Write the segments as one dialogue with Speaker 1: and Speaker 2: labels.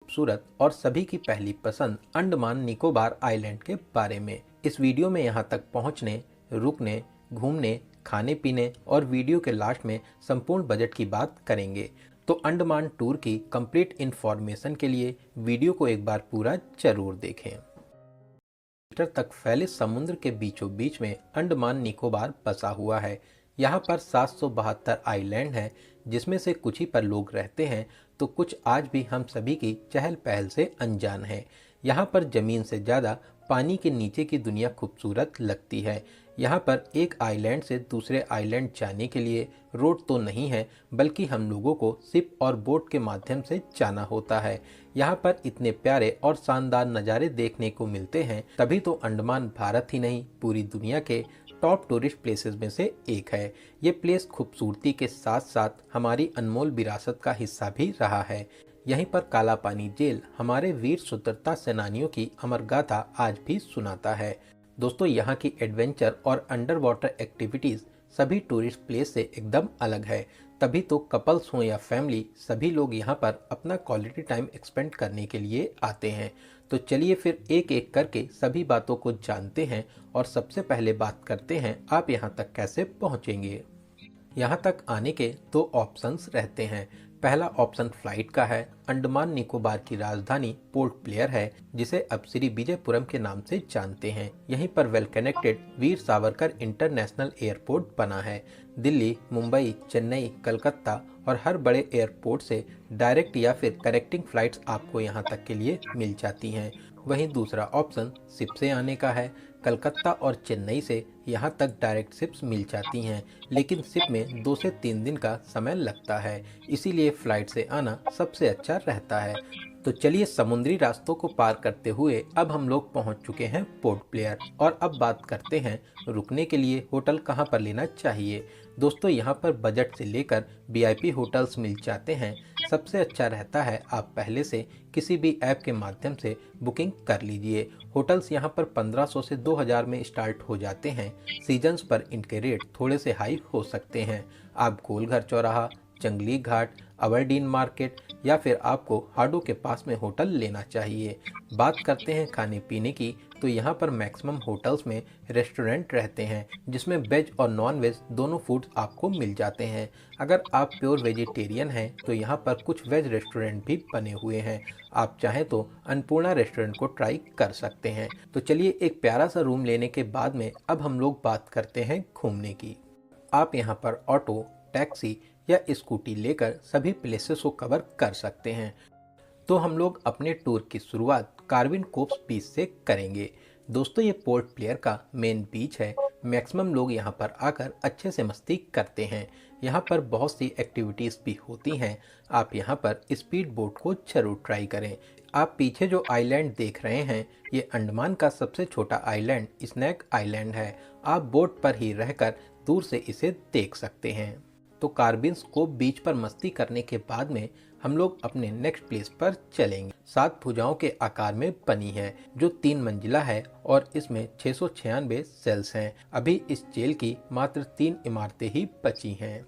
Speaker 1: खूबसूरत और सभी की पहली पसंद अंडमान निकोबार आइलैंड के बारे में। इस वीडियो में यहाँ तक पहुँचने, रुकने, घूमने, खाने पीने और वीडियो के लास्ट में संपूर्ण बजट की बात करेंगे। तो अंडमान टूर की कंप्लीट इन्फॉर्मेशन के लिए वीडियो को एक बार पूरा जरूर देखें। मीटर तक फैले समुद्र के बीचों बीच में अंडमान निकोबार बसा हुआ है। यहाँ पर 772 आइलैंड हैं, जिसमें से कुछ ही पर लोग रहते हैं, तो कुछ आज भी हम सभी की चहल पहल से अनजान है। यहाँ पर जमीन से ज़्यादा पानी के नीचे की दुनिया खूबसूरत लगती है। यहाँ पर एक आइलैंड से दूसरे आइलैंड जाने के लिए रोड तो नहीं है, बल्कि हम लोगों को शिप और बोट के माध्यम से जाना होता है। यहाँ पर इतने प्यारे और शानदार नज़ारे देखने को मिलते हैं, तभी तो अंडमान भारत ही नहीं पूरी दुनिया के टॉप टूरिस्ट प्लेसेस में से एक है। ये प्लेस खूबसूरती के साथ साथ हमारी अनमोल विरासत का हिस्सा भी रहा है। यहीं पर काला पानी जेल हमारे वीर स्वतंत्रता सेनानियों की अमर गाथा आज भी सुनाता है। दोस्तों, यहाँ की एडवेंचर और अंडर वाटर एक्टिविटीज़ सभी टूरिस्ट प्लेस से एकदम अलग है, तभी तो कपल्स हों या फैमिली, सभी लोग यहाँ पर अपना क्वालिटी टाइम एक्सपेंड करने के लिए आते हैं। तो चलिए फिर एक एक करके सभी बातों को जानते हैं और सबसे पहले बात करते हैं आप यहाँ तक कैसे पहुँचेंगे। यहाँ तक आने के दो ऑप्शंस रहते हैं। पहला ऑप्शन फ्लाइट का है। अंडमान निकोबार की राजधानी पोर्ट ब्लेयर है, जिसे अब श्री विजयपुरम के नाम से जानते हैं। यहीं पर well connected Veer Savarkar international airport बना है। दिल्ली, मुंबई, चेन्नई, कलकत्ता और हर बड़े एयरपोर्ट से डायरेक्ट या फिर कनेक्टिंग फ्लाइट्स आपको यहाँ तक के लिए मिल जाती हैं। वहीं दूसरा ऑप्शन शिप से आने का है। कलकत्ता और चेन्नई से यहाँ तक डायरेक्ट शिप्स मिल जाती हैं, लेकिन शिप में 2 से 3 दिन का समय लगता है, इसीलिए फ़्लाइट से आना सबसे अच्छा रहता है। तो चलिए समुद्री रास्तों को पार करते हुए अब हम लोग पहुँच चुके हैं पोर्ट ब्लेयर, और अब बात करते हैं रुकने के लिए होटल कहाँ पर लेना चाहिए। दोस्तों, यहाँ पर बजट से लेकर वीआईपी होटल्स मिल जाते हैं। सबसे अच्छा रहता है आप पहले से किसी भी ऐप के माध्यम से बुकिंग कर लीजिए। होटल्स यहाँ पर 1500 से 2000 में स्टार्ट हो जाते हैं। सीजन्स पर इनके रेट थोड़े से हाई हो सकते हैं। आप गोलघर चौराहा, जंगली घाट, अबरडीन मार्केट या फिर आपको हाडो के पास में होटल लेना चाहिए। बात करते हैं खाने पीने की, तो यहाँ पर मैक्सिमम होटल्स में रेस्टोरेंट रहते हैं, जिसमें वेज और नॉन वेज दोनों फूड्स आपको मिल जाते हैं। अगर आप प्योर वेजिटेरियन हैं तो यहाँ पर कुछ वेज रेस्टोरेंट भी बने हुए हैं। आप चाहें तो अन्नपूर्णा रेस्टोरेंट को ट्राई कर सकते हैं। तो चलिए एक प्यारा सा रूम लेने के बाद में अब हम लोग बात करते हैं घूमने की। आप यहाँ पर ऑटो, टैक्सी या स्कूटी लेकर सभी प्लेसेस को कवर कर सकते हैं। तो हम लोग अपने टूर की शुरुआत कार्विन कोव्स बीच से करेंगे। दोस्तों, ये पोर्ट ब्लेयर का मेन बीच है। मैक्सिमम लोग यहाँ पर आकर अच्छे से मस्ती करते हैं। यहाँ पर बहुत सी एक्टिविटीज़ भी होती हैं। आप यहाँ पर स्पीड बोट को जरूर ट्राई करें। आप पीछे जो आइलैंड देख रहे हैं, ये अंडमान का सबसे छोटा आइलैंड स्नैक आइलैंड है। आप बोट पर ही रहकर दूर से इसे देख सकते हैं। तो कार्बिन्स को बीच पर मस्ती करने के बाद में हम लोग अपने नेक्स्ट प्लेस पर चलेंगे। 7 भुजाओं के आकार में बनी है, जो 3 मंजिला है और इसमें 696 सेल्स हैं। अभी इस जेल की मात्र 3 इमारतें ही बची हैं।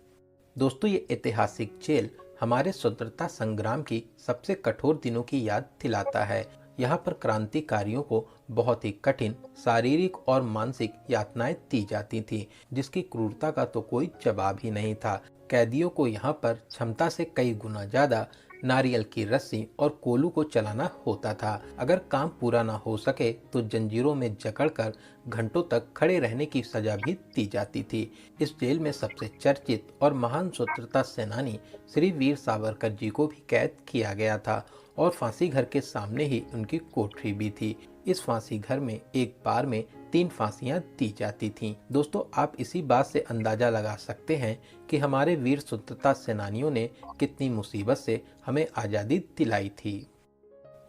Speaker 1: दोस्तों, ये ऐतिहासिक जेल हमारे स्वतंत्रता संग्राम की सबसे कठोर दिनों की याद दिलाता है। यहाँ पर क्रांतिकारियों को बहुत ही कठिन शारीरिक और मानसिक यातनाएं दी जाती थी, जिसकी क्रूरता का तो कोई जवाब ही नहीं था। कैदियों को यहाँ पर क्षमता से कई गुना ज्यादा नारियल की रस्सी और कोलू को चलाना होता था। अगर काम पूरा ना हो सके तो जंजीरों में जकड़कर घंटों तक खड़े रहने की सजा भी दी जाती थी। इस जेल में सबसे चर्चित और महान स्वतंत्रता सेनानी श्री वीर सावरकर जी को भी कैद किया गया था, और फांसी घर के सामने ही उनकी कोठरी भी थी। इस फांसी घर में एक बार में 3 फांसियां दी जाती थीं। दोस्तों, आप इसी बात से अंदाजा लगा सकते हैं कि हमारे वीर स्वतंत्रता सेनानियों ने कितनी मुसीबत से हमें आज़ादी दिलाई थी।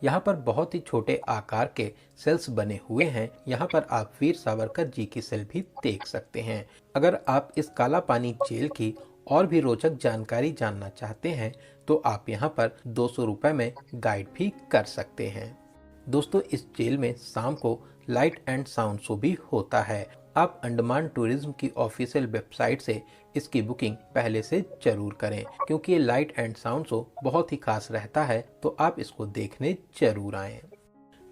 Speaker 1: यहाँ पर बहुत ही छोटे आकार के सेल्स बने हुए हैं। यहाँ पर आप वीर सावरकर जी की सेल भी देख सकते हैं। अगर आप इस काला पानी जेल की और भी रोचक जानकारी जानना चाहते हैं तो आप यहाँ पर 200 रुपये में गाइड भी कर सकते हैं। दोस्तों, इस जेल में शाम को लाइट एंड साउंड शो भी होता है, आप अंडमान टूरिज्म की ऑफिशियल वेबसाइट से इसकी बुकिंग पहले से जरूर करें, क्योंकि ये लाइट एंड साउंड शो बहुत ही खास रहता है, तो आप इसको देखने जरूर आएं।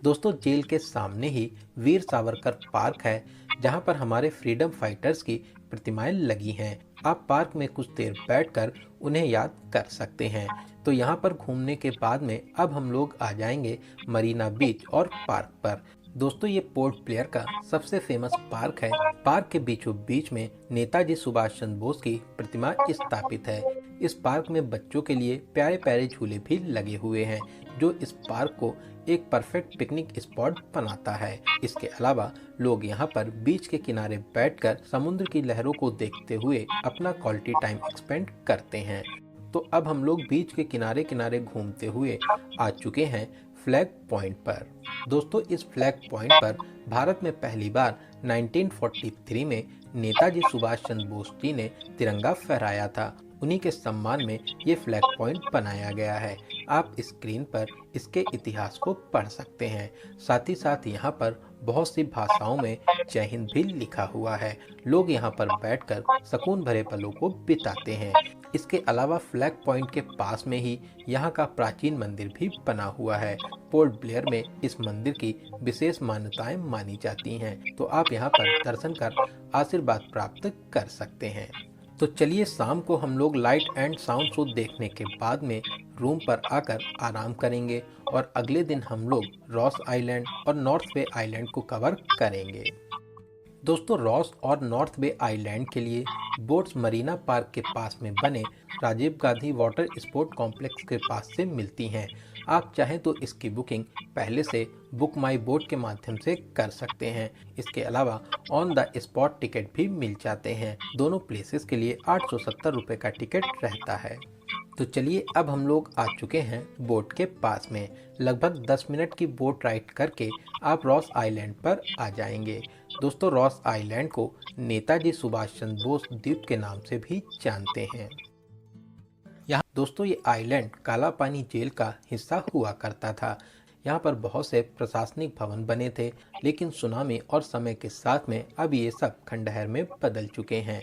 Speaker 1: दोस्तों, जेल के सामने ही वीर सावरकर पार्क है, जहां पर हमारे फ्रीडम फाइटर्स की प्रतिमाएं लगी हैं। आप पार्क में कुछ देर बैठकर उन्हें याद कर सकते हैं। तो यहां पर घूमने के बाद में अब हम लोग आ जाएंगे मरीना बीच और पार्क पर। दोस्तों, ये पोर्ट ब्लेयर का सबसे फेमस पार्क है। पार्क के बीचों बीच में नेताजी सुभाष चंद्र बोस की प्रतिमा स्थापित है। इस पार्क में बच्चों के लिए प्यारे प्यारे झूले भी लगे हुए हैं, जो इस पार्क को एक परफेक्ट पिकनिक स्पॉट बनाता है। इसके अलावा लोग यहाँ पर बीच के किनारे बैठकर समुद्र की लहरों को देखते हुए अपना क्वालिटी टाइम एक्सपेंड करते हैं। तो अब हम लोग बीच के किनारे किनारे घूमते हुए आ चुके हैं फ्लैग पॉइंट पर। दोस्तों, इस फ्लैग पॉइंट पर भारत में पहली बार 1943 में नेताजी सुभाष चंद्र बोस जी ने तिरंगा फहराया था। उन्हीं के सम्मान में ये फ्लैग पॉइंट बनाया गया है। आप स्क्रीन पर इसके इतिहास को पढ़ सकते हैं। साथ ही साथ यहाँ पर बहुत सी भाषाओं में जय हिंद भी लिखा हुआ है। लोग यहाँ पर बैठकर सुकून भरे पलों को बिताते हैं। इसके अलावा फ्लैग पॉइंट के पास में ही यहाँ का प्राचीन मंदिर भी बना हुआ है। पोर्ट ब्लेयर में इस मंदिर की विशेष मान्यताएं मानी जाती हैं, तो आप यहाँ पर दर्शन कर आशीर्वाद प्राप्त कर सकते हैं। तो चलिए, शाम को हम लोग लाइट एंड साउंड शो देखने के बाद में रूम पर आकर आराम करेंगे और अगले दिन हम लोग रॉस आइलैंड और नॉर्थ बे आइलैंड को कवर करेंगे। दोस्तों, रॉस और नॉर्थ बे आइलैंड के लिए बोट्स मरीना पार्क के पास में बने Rajiv Gandhi water sport complex के पास से मिलती हैं। आप चाहें तो इसकी बुकिंग पहले से बुक माई बोट के माध्यम से कर सकते हैं। इसके अलावा ऑन द स्पॉट टिकट भी मिल जाते हैं। दोनों प्लेसेस के लिए 870 रुपये का टिकट रहता है। तो चलिए, अब हम लोग आ चुके हैं बोट के पास में। लगभग 10 मिनट की बोट राइड करके आप रॉस आइलैंड पर आ जाएंगे। दोस्तों, रॉस आइलैंड को नेताजी सुभाष चंद्र बोस द्वीप के नाम से भी जानते हैं। यहाँ दोस्तों, ये आइलैंड काला पानी जेल का हिस्सा हुआ करता था। यहाँ पर बहुत से प्रशासनिक भवन बने थे, लेकिन सुनामी और समय के साथ में अब ये सब खंडहर में बदल चुके हैं।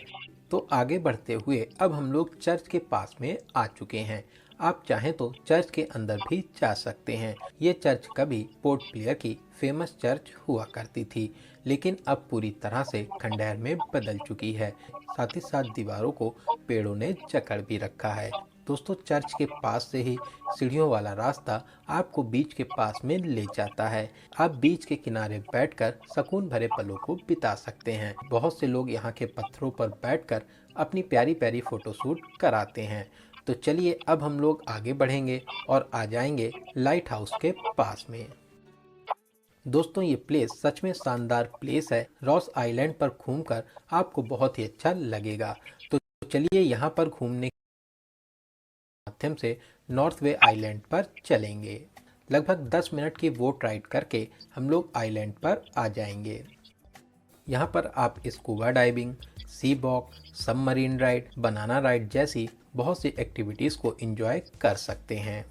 Speaker 1: तो आगे बढ़ते हुए अब हम लोग चर्च के पास में आ चुके हैं। आप चाहें तो चर्च के अंदर भी जा सकते हैं। ये चर्च कभी पोर्ट ब्लेयर की फेमस चर्च हुआ करती थी, लेकिन अब पूरी तरह से खंडहर में बदल चुकी है। साथ ही साथ दीवारों को पेड़ों ने जकड़ भी रखा है। दोस्तों, चर्च के पास से ही सीढ़ियों वाला रास्ता आपको बीच के पास में ले जाता है। आप बीच के किनारे बैठकर सुकून भरे पलों को बिता सकते हैं। बहुत से लोग यहाँ के पत्थरों पर बैठकर अपनी प्यारी प्यारी फोटोशूट कराते हैं। तो चलिए, अब हम लोग आगे बढ़ेंगे और आ जाएंगे लाइट हाउस के पास में। दोस्तों, ये प्लेस सच में शानदार प्लेस है। रॉस आइलैंड पर घूमकर आपको बहुत ही अच्छा लगेगा। तो चलिए, यहाँ पर घूमने माध्यम से नॉर्थ वे आइलैंड पर चलेंगे। लगभग 10 मिनट की बोट राइड करके हम लोग आइलैंड पर आ जाएंगे। यहाँ पर आप scuba diving, sea walk, submarine ride, banana ride जैसी बहुत सी एक्टिविटीज़ को एंजॉय कर सकते हैं।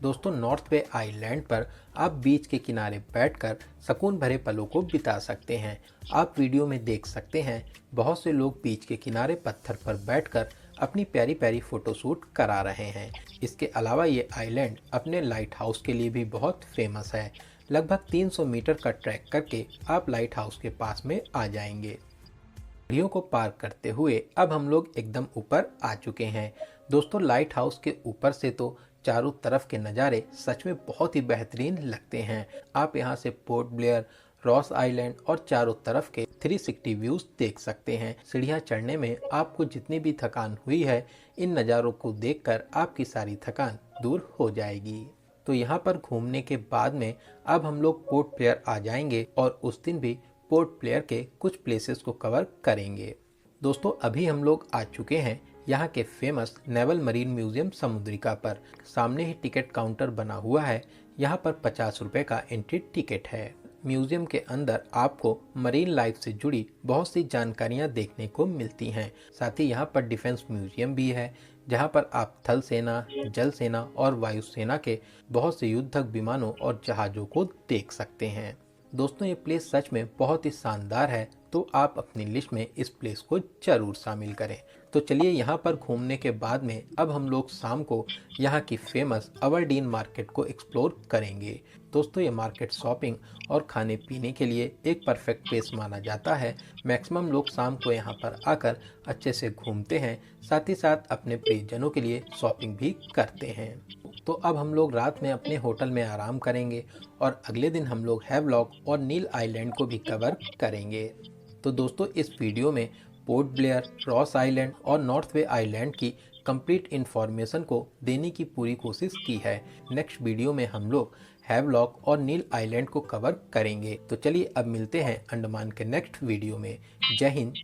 Speaker 1: दोस्तों, नॉर्थ बे आइलैंड पर आप बीच के किनारे बैठकर सुकून भरे पलों को बिता सकते हैं। आप वीडियो में देख सकते हैं, बहुत से लोग बीच के किनारे पत्थर पर बैठकर अपनी प्यारी प्यारी फोटोशूट करा रहे हैं। इसके अलावा ये आइलैंड अपने लाइट हाउस के लिए भी बहुत फेमस है। लगभग 300 मीटर का ट्रैक करके आप लाइट हाउस के पास में आ जाएंगे। सीढ़ियों को पार करते हुए अब हम लोग एकदम ऊपर आ चुके हैं। दोस्तों, लाइट हाउस के ऊपर से तो चारों तरफ के नज़ारे सच में बहुत ही बेहतरीन लगते हैं। आप यहां से पोर्ट ब्लेयर, रॉस आइलैंड और चारों तरफ के 360 व्यूज देख सकते हैं। सीढ़ियां चढ़ने में आपको जितनी भी थकान हुई है, इन नज़ारों को देखकर आपकी सारी थकान दूर हो जाएगी। तो यहाँ पर घूमने के बाद में अब हम लोग पोर्ट ब्लेयर आ जाएंगे और उस दिन भी पोर्ट ब्लेयर के कुछ प्लेसेस को कवर करेंगे। दोस्तों, अभी हम लोग आ चुके हैं यहाँ के फेमस नेवल मरीन म्यूजियम समुद्रिका पर। सामने ही टिकट काउंटर बना हुआ है। यहाँ पर 50 रुपये का एंट्री टिकट है। म्यूजियम के अंदर आपको मरीन लाइफ से जुड़ी बहुत सी जानकारियाँ देखने को मिलती हैं। साथ ही यहाँ पर डिफेंस म्यूजियम भी है, जहाँ पर आप थल सेना, जल सेना और वायुसेना के बहुत से युद्धक विमानों और जहाज़ों को देख सकते हैं। दोस्तों ये प्लेस सच में बहुत ही शानदार है, तो आप अपनी लिस्ट में इस प्लेस को ज़रूर शामिल करें। तो चलिए यहाँ पर घूमने के बाद में अब हम लोग शाम को यहाँ की फेमस अबरडीन मार्केट को एक्सप्लोर करेंगे। दोस्तों ये मार्केट शॉपिंग और खाने पीने के लिए एक परफेक्ट प्लेस माना जाता है। मैक्सिमम लोग शाम को यहाँ पर आकर अच्छे से घूमते हैं, साथ ही साथ अपने प्रियजनों के लिए शॉपिंग भी करते हैं। तो अब हम लोग रात में अपने होटल में आराम करेंगे और अगले दिन हम लोग हैवलॉक और नील आइलैंड को भी कवर करेंगे। तो दोस्तों इस वीडियो में पोर्ट ब्लेयर, रॉस आइलैंड और नॉर्थ वे आइलैंड की कंप्लीट इन्फॉर्मेशन को देने की पूरी कोशिश की है। नेक्स्ट वीडियो में हम लोग हैवलॉक और नील आइलैंड को कवर करेंगे। तो चलिए अब मिलते हैं अंडमान के नेक्स्ट वीडियो में। जय हिंद।